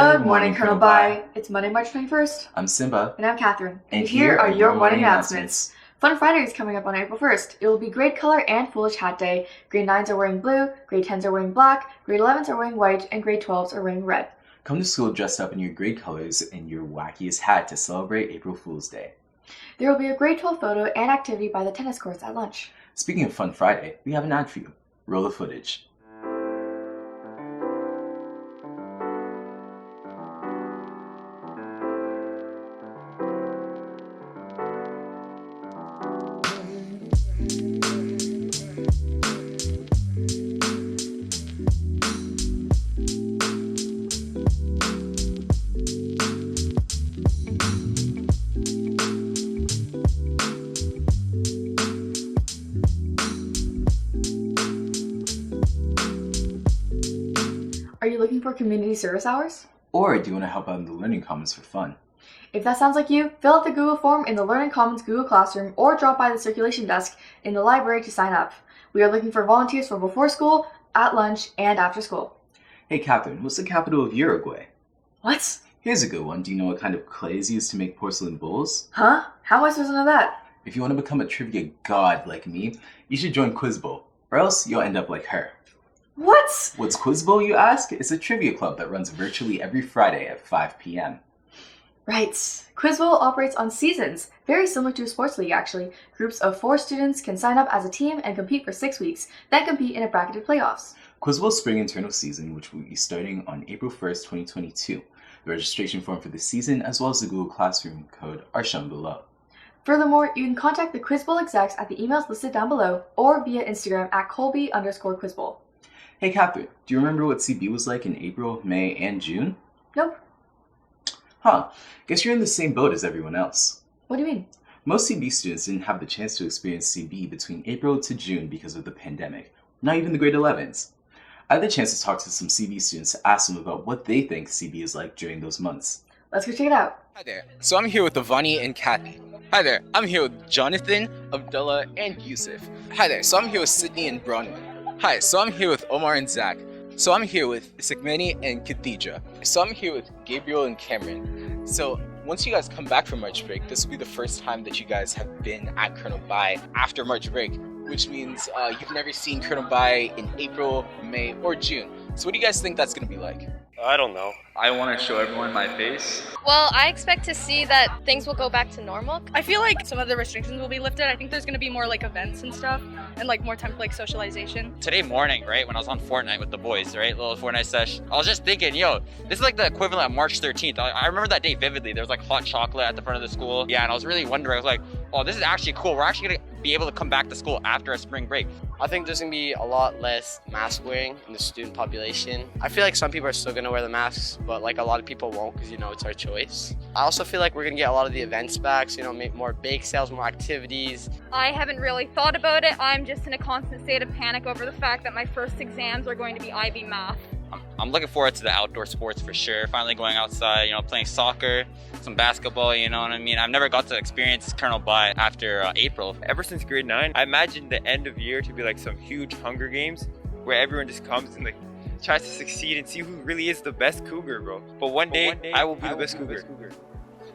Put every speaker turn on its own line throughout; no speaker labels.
Good morning, Colonel Bai. It's Monday, March 21st.
I'm Simba.
And I'm Catherine.
And here are your morning announcements.
Fun Friday is coming up on April 1st. It will be Grade Color and Foolish Hat Day. Grade 9s are wearing blue, Grade 10s are wearing black, Grade 11s are wearing white, and Grade 12s are wearing red.
Come to school dressed up in your grade colors and your wackiest hat to celebrate April Fool's Day.
There will be a Grade 12 photo and activity by the tennis courts at lunch.
Speaking of Fun Friday, we have an ad for you. Roll the footage.
Are you looking for community service hours?
Or do you want to help out in the Learning Commons for fun?
If that sounds like you, fill out the Google form in the Learning Commons Google Classroom or drop by the circulation desk in the library to sign up. We are looking for volunteers for before school, at lunch, and after school.
Hey Catherine, what's the capital of Uruguay?
What?
Here's a good one. Do you know what kind of clay is used to make porcelain bowls?
Huh? How am I supposed to know that?
If you want to become a trivia god like me, you should join Quiz Bowl, or else you'll end up like her.
What?
What's Quiz Bowl, you ask? It's a trivia club that runs virtually every Friday at 5 p.m.
Right. Quiz Bowl operates on seasons, very similar to a sports league actually. Groups of 4 students can sign up as a team and compete for 6 weeks, then compete in a bracketed playoffs.
Quiz Bowl's spring internal season, which will be starting on April 1st, 2022. The registration form for the season, as well as the Google Classroom code, are shown below.
Furthermore, you can contact the Quiz Bowl execs at the emails listed down below or via Instagram at Colby_QuizBowl.
Hey Catherine, do you remember what CB was like in April, May, and June?
Nope.
Huh, guess you're in the same boat as everyone else.
What do you mean?
Most CB students didn't have the chance to experience CB between April to June because of the pandemic, not even the grade 11s. I had the chance to talk to some CB students to ask them about what they think CB is like during those months.
Let's go check it out.
Hi there. So I'm here with Avani and Kathy. Hi there. I'm here with Jonathan, Abdullah, and Yusuf. Hi there. So I'm here with Sydney and Bronwyn. Hi. So I'm here with Omar and Zach. So I'm here with Sikmeni and Khadija. So I'm here with Gabriel and Cameron. So once you guys come back from March break, this will be the first time that you guys have been at Colonel Bai after March break, which means you've never seen Colonel Bai in April, May, or June. So what do you guys think that's going to be like?
I don't know.
I want to show everyone my face.
Well, I expect to see that things will go back to normal.
I feel like some of the restrictions will be lifted. I think there's going to be more like events and stuff and like more time for like socialization.
Today morning, right, when I was on Fortnite with the boys, right, little Fortnite sesh, I was just thinking, yo, this is like the equivalent of March 13th. I remember that day vividly. There was like hot chocolate at the front of the school. Yeah, and I was really wondering, I was like, oh, this is actually cool. We're actually going to be able to come back to school after a spring break.
I think there's going to be a lot less mask wearing in the student population. I feel like some people are still going to wear the masks, but like a lot of people won't because, you know, it's our choice. I also feel like we're going to get a lot of the events back, so, you know, make more bake sales, more activities.
I haven't really thought about it. I'm just in a constant state of panic over the fact that my first exams are going to be IB math.
I'm looking forward to the outdoor sports for sure. Finally going outside, you know, playing soccer, some basketball, you know what I mean? I've never got to experience Colonel Bai after April.
Ever since grade 9, I imagined the end of year to be like some huge Hunger Games where everyone just comes and like tries to succeed and see who really is the best cougar, bro. But one day I will be the best cougar.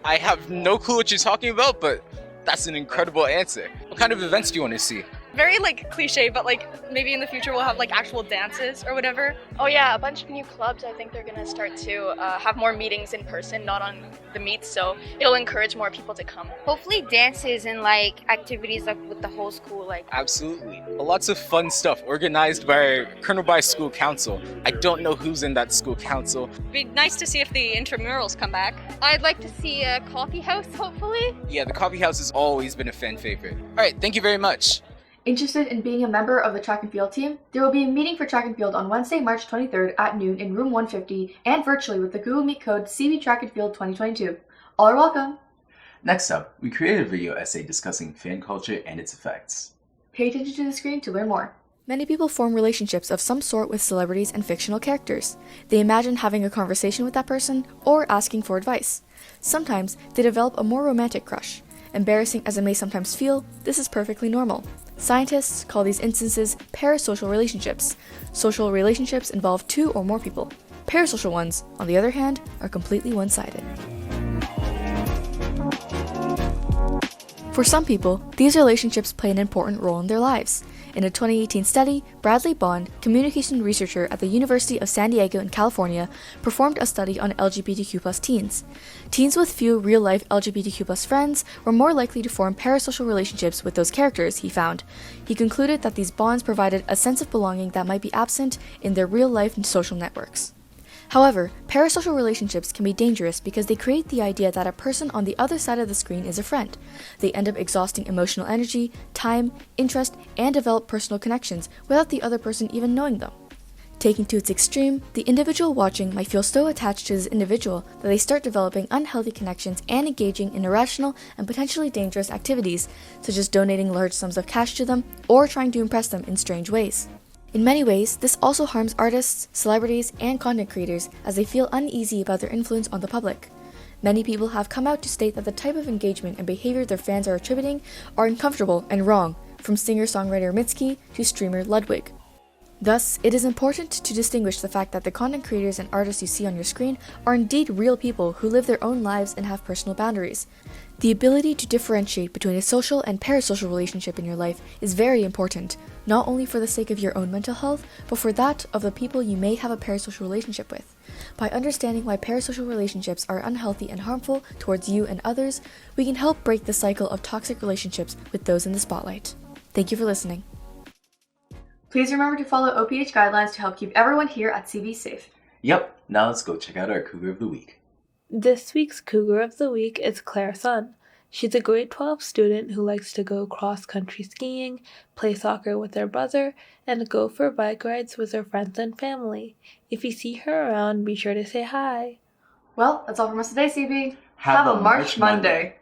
I have no clue what you're talking about, but that's an incredible answer. What kind of events do you want to see?
Very like cliche, but like maybe in the future we'll have like actual dances or whatever.
Oh yeah, a bunch of new clubs. I think they're going to start to have more meetings in person, not on the meets, so it'll encourage more people to come.
Hopefully dances and like activities like with the whole school. Like
Absolutely. Lots of fun stuff organized by Colonel Bai School Council. I don't know who's in that school council.
It'd be nice to see if the intramurals come back.
I'd like to see a coffee house, hopefully.
Yeah, the coffee house has always been a fan favorite. All right, thank you very much.
Interested in being a member of the track and field team? There will be a meeting for track and field on Wednesday, March 23rd at noon in room 150 and virtually with the Google Meet code CB Track and Field 2022. All are welcome.
Next up, we created a video essay discussing fan culture and its effects.
Pay attention to the screen to learn more.
Many people form relationships of some sort with celebrities and fictional characters. They imagine having a conversation with that person or asking for advice. Sometimes they develop a more romantic crush. Embarrassing as it may sometimes feel, this is perfectly normal. Scientists call these instances parasocial relationships. Social relationships involve 2 or more people. Parasocial ones, on the other hand, are completely one-sided. For some people, these relationships play an important role in their lives. In a 2018 study, Bradley Bond, communication researcher at the University of San Diego in California, performed a study on LGBTQ+ teens. Teens with few real-life LGBTQ+ friends were more likely to form parasocial relationships with those characters, he found. He concluded that these bonds provided a sense of belonging that might be absent in their real-life social networks. However, parasocial relationships can be dangerous because they create the idea that a person on the other side of the screen is a friend. They end up exhausting emotional energy, time, interest, and develop personal connections without the other person even knowing them. Taken to its extreme, the individual watching might feel so attached to this individual that they start developing unhealthy connections and engaging in irrational and potentially dangerous activities, such as donating large sums of cash to them or trying to impress them in strange ways. In many ways, this also harms artists, celebrities, and content creators as they feel uneasy about their influence on the public. Many people have come out to state that the type of engagement and behavior their fans are attributing are uncomfortable and wrong, from singer-songwriter Mitski to streamer Ludwig. Thus, it is important to distinguish the fact that the content creators and artists you see on your screen are indeed real people who live their own lives and have personal boundaries. The ability to differentiate between a social and parasocial relationship in your life is very important, not only for the sake of your own mental health, but for that of the people you may have a parasocial relationship with. By understanding why parasocial relationships are unhealthy and harmful towards you and others, we can help break the cycle of toxic relationships with those in the spotlight. Thank you for listening.
Please remember to follow OPH guidelines to help keep everyone here at CB safe.
Yep, now let's go check out our Cougar of the Week.
This week's Cougar of the Week is Claire Sun. She's a grade 12 student who likes to go cross-country skiing, play soccer with her brother, and go for bike rides with her friends and family. If you see her around, be sure to say hi.
Well, that's all from us today, CB.
Have
a March Monday.